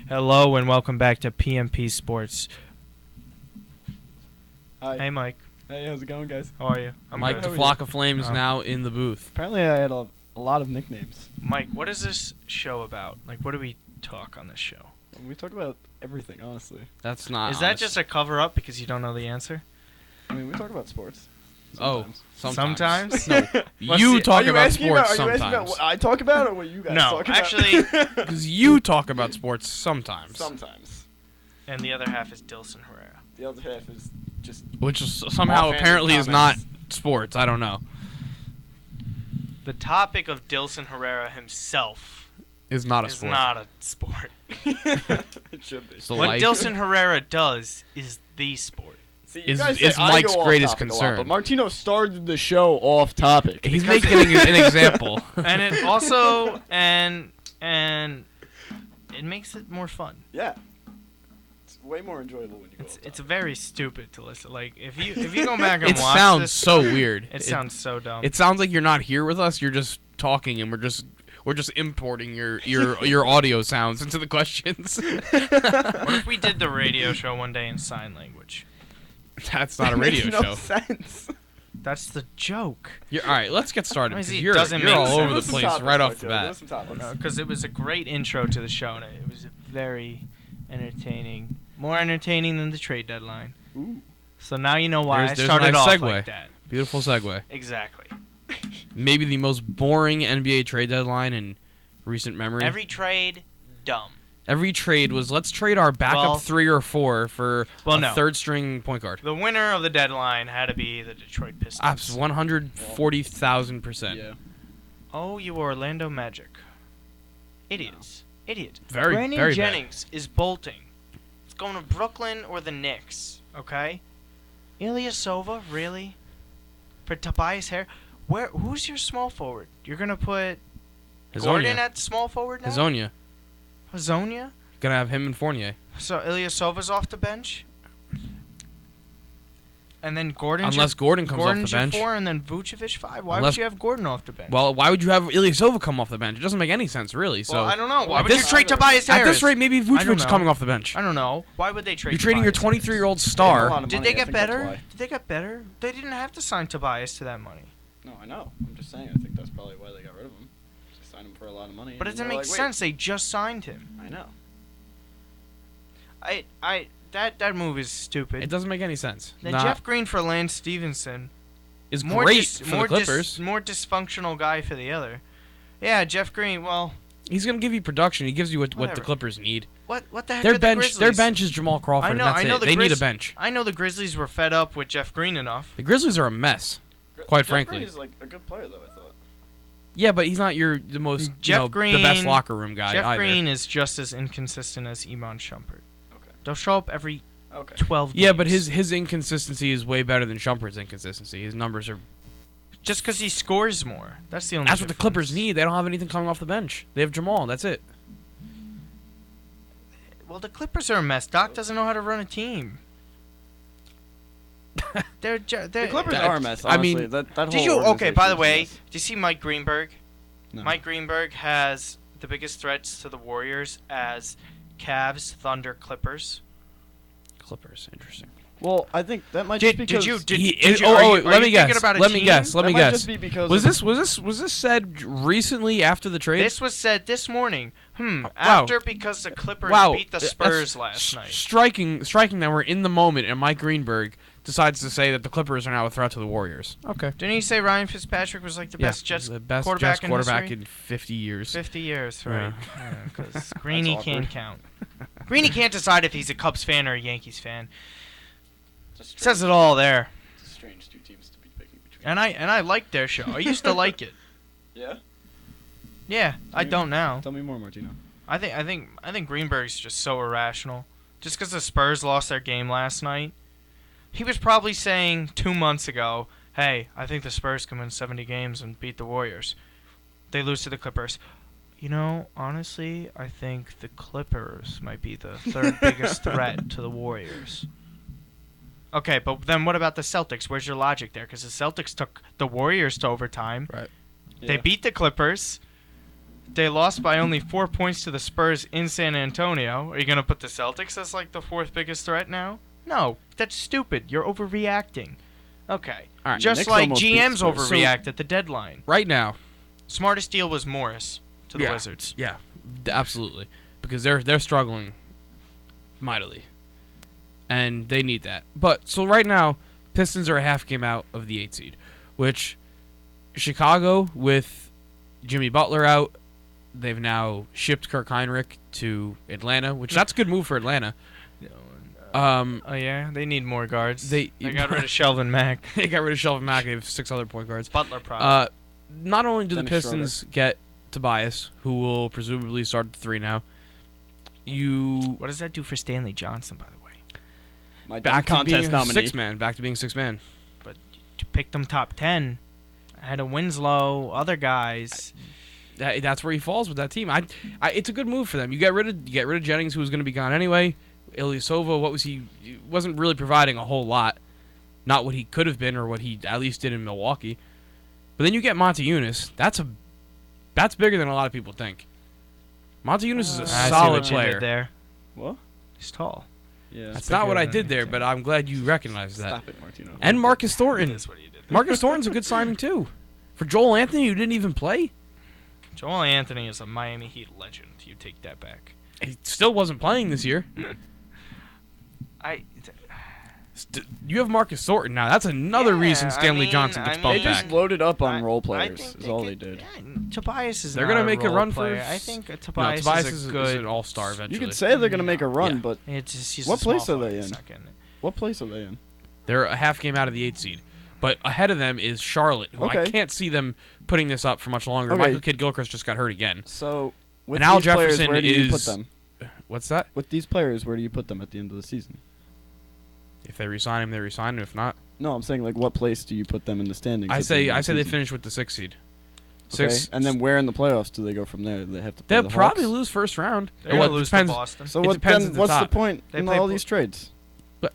Hello and welcome back to PMP Sports. Hi. Hey, Mike. Hey, how's it going, guys? How are you? I'm Mike good. the How are Flock of Flames Oh. now in the booth. Apparently, I had a lot of nicknames. Mike, what is this show about? Like, what do we talk on this show? We talk about everything, honestly. That's not. Is that honest. just a cover-up because you don't know the answer? I mean, we talk about sports. Oh, Sometimes? Sometimes. No, What's you the- talk Are you about asking sports Are you asking about sometimes. what I talk about or what you guys No, talk about? actually- Because you talk about sports sometimes. Sometimes. And the other half is Dilson Herrera. The other half is just Which is somehow offhanded apparently is not comments. sports. I don't know. The topic of Dilson Herrera himself Is not a is sport. not a sport. It should be. So What life- Dilson Herrera does is the sport. See, is- you guys is say I Mike's go off greatest topic a lot, concern. but Martino started the show off topic. He's Because- making an example. And it also and it makes it more fun. Yeah. It's way more enjoyable when you go off It's topic. very stupid to listen. Like if you go back and It watch sounds this, so weird. it sounds so dumb. It sounds like you're not here with us. You're just talking, and we're just importing your audio sounds into the questions. What if we did the radio show one day in sign language? That's not a It makes radio no show. sense. That's the joke. All right, let's get started. Honestly, Because it you're doesn't you're make all sense. over the Give us some place topics, right off the Martino. Give bat. us some topics. Because it was a great intro to the show, and it was very entertaining. More entertaining than the trade deadline. Ooh. So now you know why There's I a started nice off segue. like that. Beautiful segue. Exactly. Maybe the most boring NBA trade deadline in recent memory. Every trade, dumb. Every trade was let's trade our backup Well- 3 or 4 for Well, a no. third string point guard. The winner of the deadline had to be the Detroit Pistons. Abs 140,000%. Yeah. Oh, you Orlando Magic. Idiots. Idiot. Very, Brandon very bad. Jennings is bolting. It's going to Brooklyn or the Knicks, okay? Ilyasova, really? For Tobias Harris? Who's your small forward? You're going to put Gordon Hazonia. at small forward now? Hazonia. Hazonia? Gonna have him and Fournier. So Ilyasova's off the bench? And then Gordon's Unless Gordon comes off Gordon's the bench. your 4 and then Vucevic 5? Why Unless- would you have Gordon off the bench? Well, why would you have Ilyasova come off the bench? It doesn't make any sense, really. So Well, I don't know. Why At would you this- trade Tobias at Harris? this rate, maybe I don't Vucevic is know. coming off the bench. I don't know. Why would they trade You're trading your Tobias Harris? 23-year-old They have a star. lot of Did money, they I get think that's better? why. Did they get better? They didn't have to sign Tobias to that money. No, I know. I'm just saying. I think that's probably why they got rid of him. They signed him for a lot of money. But it and doesn't they're make like, wait. sense. They just signed him. I know. That move is stupid. It doesn't make any sense. Then Nah, Jeff Green for Lance Stevenson. is great for more the Clippers. more dysfunctional guy for the other. Yeah, Jeff Green. Well, He's gonna give you production. He gives you what the Whatever. Clippers need. what the heck? Their are the bench, Grizzlies? their bench is Jamal Crawford. I know. And that's I know it. the They need a Grizz- bench. I know the Grizzlies were fed up with Jeff Green enough. The Grizzlies are a mess. Quite Jeff frankly. Green is like a good player, though. I thought. Yeah, but he's not the most Jeff the best Green- locker room guy Jeff either. Green is just as inconsistent as Iman Shumpert. Okay. They'll show up every Okay. 12 games. Yeah, but his inconsistency is way better than Shumpert's inconsistency. His numbers are. just because he scores more. That's the only. That's what the Clippers difference. need. They don't have anything coming off the bench. They have Jamal. That's it. Well, the Clippers are a mess. Doc doesn't know how to run a team. they're The Clippers that- are a mess. I Honestly. mean, that Did whole you? Okay. By the organization is a way, mess. did you see Mike Greenberg? No. Mike Greenberg has the biggest threats to the Warriors as Cavs, Thunder, Clippers. Clippers, interesting. Well, I think that might just Did because you? Let are me you- guess. are you Let thinking me about a Let me team? guess. Let that me might guess. just be because Was of- this said recently after the trade? This was said this morning. Wow. After because the Clippers Wow, beat the that's Spurs last night. Striking that we're in the moment, and Mike Greenberg decides to say that the Clippers are now a threat to the Warriors. Okay. Didn't he say Ryan Fitzpatrick was like the best Jets the best quarterback Jets quarterback in history? in 50 years. 50 years, right? Because That's Greeny awkward. can't count. Greeny can't decide if he's a Cubs fan or a Yankees fan. It's a Says it all there. strange two teams to be picking between. And I liked their show. I used to like it. Yeah. Yeah, I don't now. Tell me more, Martino. I think Greenberg's just so irrational. Just because the Spurs lost their game last night, he was probably saying 2 months ago, "Hey, I think the Spurs can win 70 games and beat the Warriors." They lose to the Clippers. You know, honestly, I think the Clippers might be the third biggest threat to the Warriors. Okay, but then what about the Celtics? Where's your logic there? Because the Celtics took the Warriors to overtime. Right. They beat the Clippers. They lost by only 4 points to the Spurs in San Antonio. Are you going to put the Celtics as like the fourth biggest threat now? No, that's stupid. You're overreacting. Okay. All right, Just Knicks like almost beat GMs Spurs. overreact at the deadline. Right now, Smartest deal was Morris to the Yeah. Wizards. yeah, absolutely, because they're struggling mightily, and they need that. But so right now, Pistons are a half game out of the 8 seed, which Chicago with Jimmy Butler out, they've now shipped Kirk Heinrich to Atlanta, which that's a good move for Atlanta. Oh yeah, they need more guards. They got rid of Shelvin Mack. They got rid of Shelvin Mack. They have 6 other point guards. Butler problem. Not only do the Dennis Pistons get Tobias, who will presumably start at 3 now, What does that do for Stanley Johnson, by the way? My back dunk to being contest a nominee. 6-man. Back to being 6-man. But to pick them top 10, ahead of Winslow, other guys. That's where he falls with that team. It's a good move for them. You get rid of Jennings, who was going to be gone anyway. Ilyasova, what was he? Wasn't really providing a whole lot. Not what he could have been, or what he at least did in Milwaukee. But then you get Monty Eunice. That's bigger than a lot of people think. Monty Eunice is a I see solid what you did player. there. What? He's tall. Yeah. That's not what I bigger did than there, anything. but I'm glad you recognize that. Stop it, Martino. And Marcus Thornton. That's what he did. Marcus Thornton's a good signing too. For Joel Anthony, who didn't even play, Joel Anthony is a Miami Heat legend. You take that back. he still wasn't playing this year. You have Marcus Thornton now. That's another Yeah, reason Stanley I mean- Johnson gets I bumped They just back. loaded up on I- role I players. think Is they all could- they did. Yeah, Tobias is They're not gonna a make a role run player. for. I think No, Tobias, Tobias is is a good. an all-star eventually. You could say they're going to make a run, Yeah. but It's just, he's What a small place are they forward in? second. what place are they in? They're a half game out of the 8 seed. But ahead of them is Charlotte, who I Okay. can't see them putting this up for much longer. Okay. Michael Kidd-Gilchrist just got hurt again. So, with And Al these players, Jefferson where do you put is- them? What's that? With these players, where do you put them at the end of the season? If they resign him, they resign him. If not, No, I'm saying, like, what place do you put them in the standings? I at the end say of the they season? finish with the 6 seed. Okay. Six, And then where in the playoffs do they go from there? Do they have to play they'll the probably Hawks? lose first round. They're Well, gonna it lose depends. to Boston. So It what, depends then at the what's the top. point They in play all bo- these trades? What's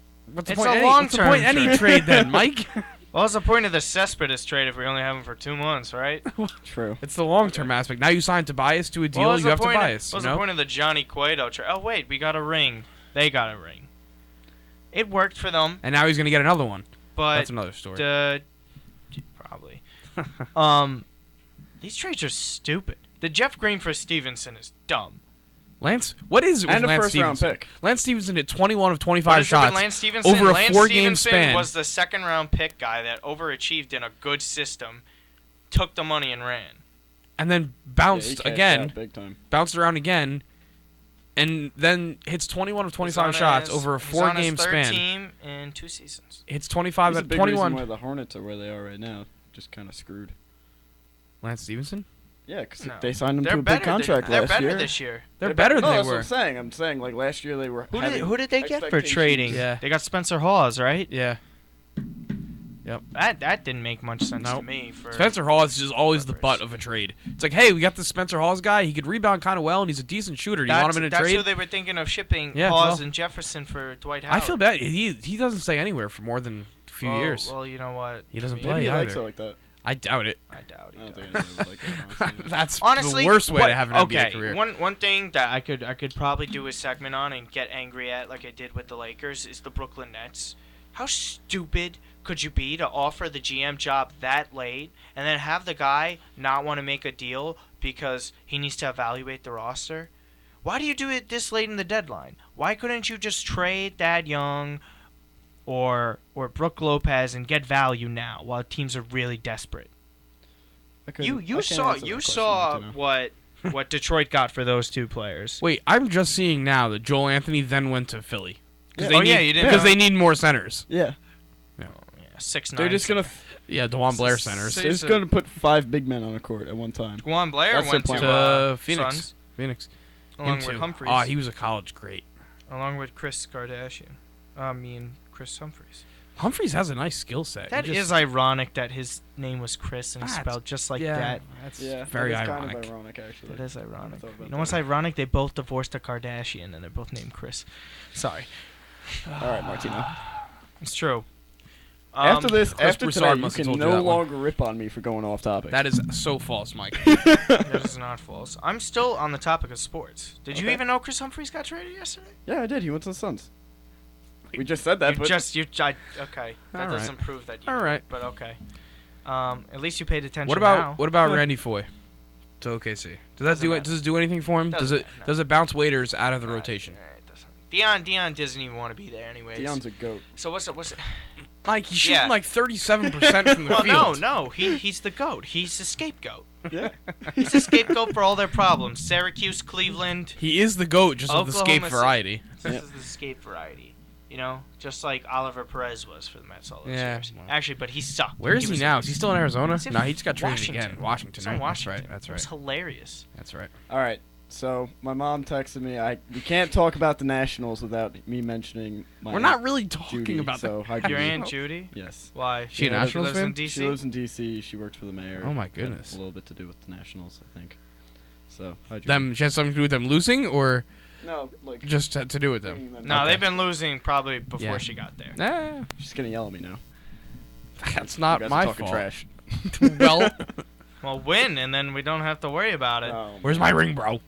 the It's point? a What's the long-term point any trade. trade then, Mike? Well, what's the point of the Cespedes trade if we only have him for 2 months, right? True. It's the long-term aspect. Now you sign Tobias to a deal. What was You the have point Tobias. What was you know? the point of the Johnny Cueto trade? Oh wait, we got a ring. They got a ring. It worked for them, And now he's going to get another one. but That's another story. probably. These trades are stupid. The Jeff Green for Stevenson is dumb. Lance, what is it with And a Lance first-round Stevenson? pick. Lance Stevenson hit 21 of What 25 is it with shots Lance Stevenson? over a Lance 4-game Stevenson span. was the second-round pick guy that overachieved in a good system, took the money and ran. and then Yeah, he bounced cashed again, out big time. bounced around again, and then hits 21 of He's 25 on shots his- over a he's on his 4-game third span. team in 2 seasons. Hits 25 He's a at big 21. reason why the Hornets are where they are right now. Just kind of screwed. Lance Stevenson? Yeah, because No. they signed him They're to a better. big contract They're last better year. this year. They're better No, than they that's what were. I'm saying. I'm saying, like, last year they were Who did they get for expectations. trading? Yeah. They got Spencer Hawes, right? Yeah. That didn't make much sense to Nope. me. For Spencer Hawes is always the Clippers. butt of a trade. It's like, hey, we got this Spencer Hawes guy. He could rebound kind of well, and he's a decent shooter. Do you want him in a that's trade? who they were thinking of shipping Yeah, Hawes well, and Jefferson for Dwight Howard. I feel bad. He doesn't stay anywhere for more than a few years. Well, you know what? He doesn't I mean, play Maybe he likes either. it like that. I doubt it. I doubt I don't it. think anyone would like it, honestly. That's Honestly, the worst way what- to have an okay, NBA career. One thing that I could probably do a segment on and get angry at, like I did with the Lakers, is the Brooklyn Nets. How stupid could you be to offer the GM job that late and then have the guy not want to make a deal because he needs to evaluate the roster? Why do you do it this late in the deadline? Why couldn't you just trade Thad Young or Brooke Lopez and get value now while teams are really desperate? I couldn't- I You can't saw answer that question, saw Martino. what Detroit got for those two players. Wait, I'm just seeing now that Joel Anthony then went to Philly. Yeah. They Oh, need, yeah, you didn't because know. they need more centers. Yeah, Yeah, 6'9". they're just gonna Yeah, DeJuan Blair centers. Say- they're just gonna put 5 big men on a court at one time. Juan Blair That's went their to plan. Phoenix. Suns, Phoenix. along Him with too. Humphries, Oh, he was a college great. along with Chris Kardashian. I mean Chris Humphries. Humphries has a nice skill set. That is ironic that his name was Chris and Ah, he's it's- spelled just like yeah, that. That's Yeah, very that is ironic. Kind of ironic, actually. That is ironic. I thought about You know what's that. ironic? They both divorced a Kardashian and they're both named Chris. Sorry. All right, Martino. It's true. After this, Chris after Broussard today, you must have can told you no that one. longer rip on me for going off topic. That is so false, Mike. That is not false. I'm still on the topic of sports. Did you Okay. even know Chris Humphries got traded yesterday? Yeah, I did. He went to the Suns. We just said that, but Okay. That All right. doesn't prove that you All knew, right. but okay. At least you paid attention What now. about Randy Foye to OKC? Does it do anything for him? Doesn't matter, no. Does it bounce waiters out of the Nah, rotation? it doesn't. Dion doesn't even want to be there anyways. Dion's a goat. So what's it? Mike, he's Yeah. shooting like 37% from the Well, field. no. He's the goat. He's the scapegoat. Yeah. He's the scapegoat for all their problems. Syracuse, Cleveland. He is the GOAT, just of the Oklahoma scape City. variety. This Yeah. is the escape variety. You know, just like Oliver Perez was for the Mets all those Yeah, years. well. Actually, but he sucked. Where is he was- now? Is he still in Arizona? He's in No, he just got traded Washington. again. Washington, He's in right? Washington. That's It was right. hilarious. That's right. All right. So my mom texted me. We can't talk about the Nationals without me mentioning my. We're not really talking Judy, about so that. how Your Judy- Aunt Judy? Yes. Why? She a Yeah, Nationals lives fan? in DC? She lives in D.C. She worked for the mayor. Oh, my Had goodness. A little bit to do with the Nationals, I think. So. Hi, Judy. Them, she has something to do with them losing, or No, like. just to do with them? bringing them No, back. they've been losing probably before Yeah. she got there. Nah, She's gonna yell at me now. that's You not guys are my talking fault. trash. Well, Well, win, and then we don't have to worry about it. where's my ring, bro?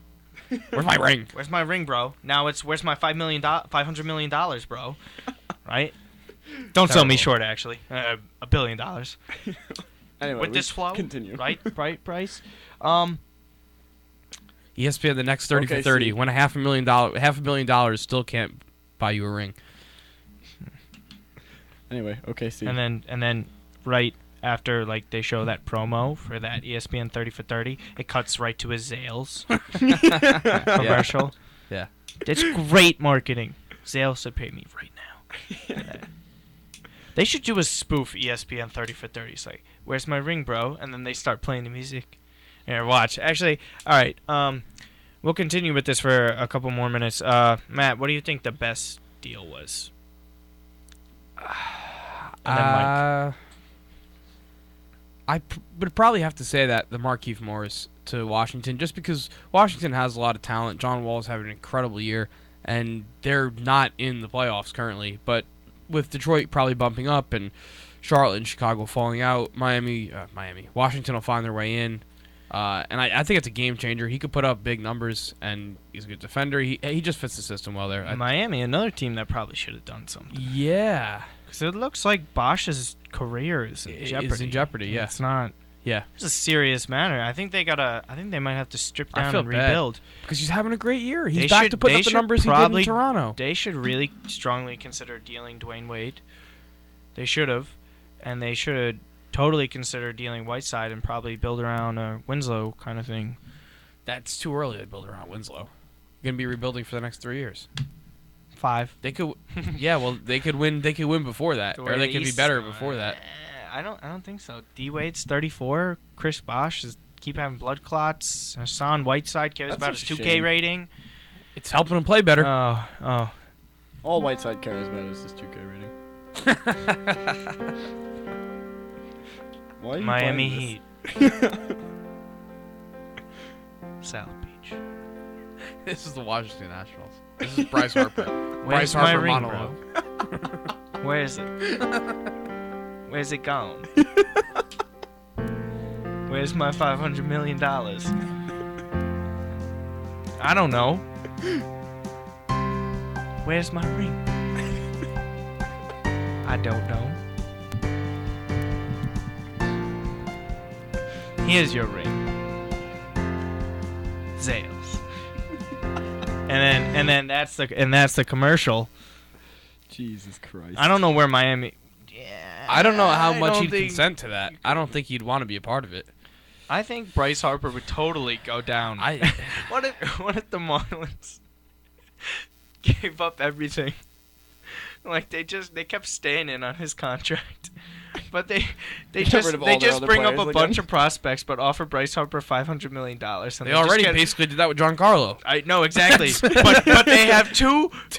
Where's my ring? Where's my ring, bro? Now it's where's my $500 million, bro? Right? Don't sell me Terrible. short, actually. $1 billion. Anyway, With we this flow, continue. right, Bryce? ESPN the next 30 for OKC. 30. Win $500 million, still can't buy you a ring. Anyway, okay, see. And then right after like they show that promo for that E ESPN 30 for 30, it cuts right to his Zales commercial. Yeah. It's great marketing. Zales should pay me right now. They should do a spoof E ESPN 30 for 30. It's like, where's my ring, bro? And then they start playing the music. Here, watch. Actually, all right. We'll continue with this for a couple more minutes. Matt, what do you think the best deal was? And then Mike. Would probably have to say that the Markieff Morris to Washington, just because Washington has a lot of talent. John Wall's having an incredible year, and they're not in the playoffs currently. But with Detroit probably bumping up and Charlotte and Chicago falling out, Washington will find their way in. And I think it's a game changer. He could put up big numbers, and he's a good defender. He just fits the system well there. Miami, another team that probably should have done something. Yeah. Because it looks like Bosch's career is in jeopardy. Is in jeopardy, yeah. It's not. Yeah. It's a serious matter. I think they might have to strip I down feel and bad. rebuild. Because he's having a great year. He's They back should- to putting they up the should numbers he did probably- in Toronto. They should really strongly consider dealing Dwayne Wade. They should have. And they should totally consider dealing Whiteside and probably build around a Winslow kind of thing. That's too early to build around Winslow. You're gonna be rebuilding for the next 3 years. 5. They could, yeah. Well, they could win. They could win before that, or they could be better before that. I don't think so. D Wade's 34. Chris Bosch is keep having blood clots. Hassan Whiteside cares That's about his such a 2K shame. rating. It's helping him play better. Oh. All Whiteside cares about is this 2K rating. Why are you Miami buying Heat. South Beach. This is the Washington Nationals. This is Bryce Harper. Where's Bryce my Harper ring, monologue. bro? Where is it? Where's it gone? Where's my $500 million? I don't know. Where's my ring? I don't know. Here's your ring. Zales. And then that's the commercial. Jesus Christ. I don't know where Miami. Yeah, I don't know how much don't he'd think- consent to that. I don't think he'd want to be a part of it. I think Bryce Harper would totally go down. What if the Marlins gave up everything? Like they kept staying in on his contract, but they Got just rid of all their just other bring up players a again. bunch of prospects, but offer Bryce Harper $500 million. And They already basically did that with Giancarlo. I know exactly, but they have two The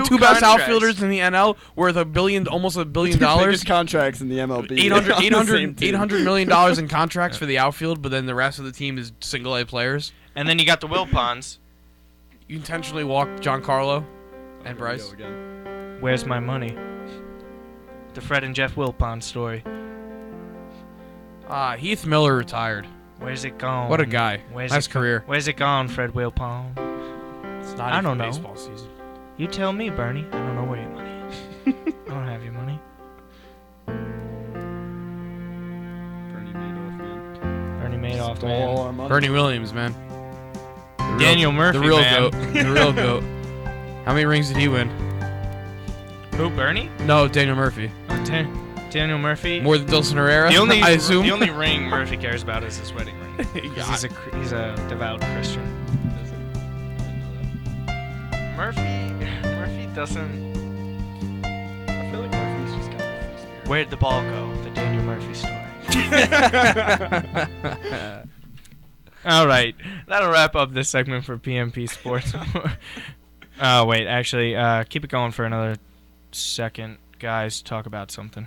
two best contracts. outfielders in the NL worth almost $1 billion. Biggest contracts in the MLB. on the same team. $800 million in contracts for the outfield, but then the rest of the team is single A players. And then you got the Wilpons. You intentionally walked Giancarlo and Here we Bryce. go again. Where's my money? The Fred and Jeff Wilpon story. Heath Miller retired. Where's it gone? What a guy. Nice career. Where's it gone, Fred Wilpon? It's not I even don't know. baseball season. You tell me, Bernie. I don't know where your money is. I don't have your money. Bernie Madoff, man. Bernie Madoff, Stole all man. our money. Bernie Williams, man. The real- Daniel Murphy, the real man. goat. The real goat. How many rings did he win? Who, Bernie? No, Daniel Murphy. Daniel Murphy. More than Dilson Herrera. The only, I assume. the only ring Murphy cares about is his wedding ring. 'Cause God. he's a devout Christian. Murphy doesn't. I feel like Murphy's just kind of a free spirit. Where'd the ball go? The Daniel Murphy story. All right, that'll wrap up this segment for PMP Sports. Oh wait, actually, keep it going for another second, guys. Talk about something.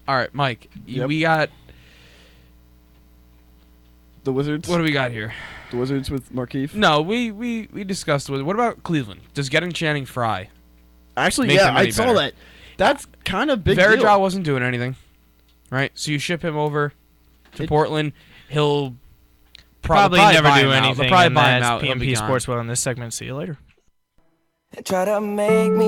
All right, Mike. Yep. We got. The Wizards. What do we got here? The Wizards with Markieff. No, we discussed with. What about Cleveland? Does getting Channing Frye? Actually, Make yeah, them I any saw better. that. That's kind of big Varejao deal. wasn't doing anything, right? So you ship him over to It- Portland. He'll Probably buy never him do out. anything. They'll probably And buy him that's out. He'll be PMP gone. Sports will in this segment. See you later. Try to make me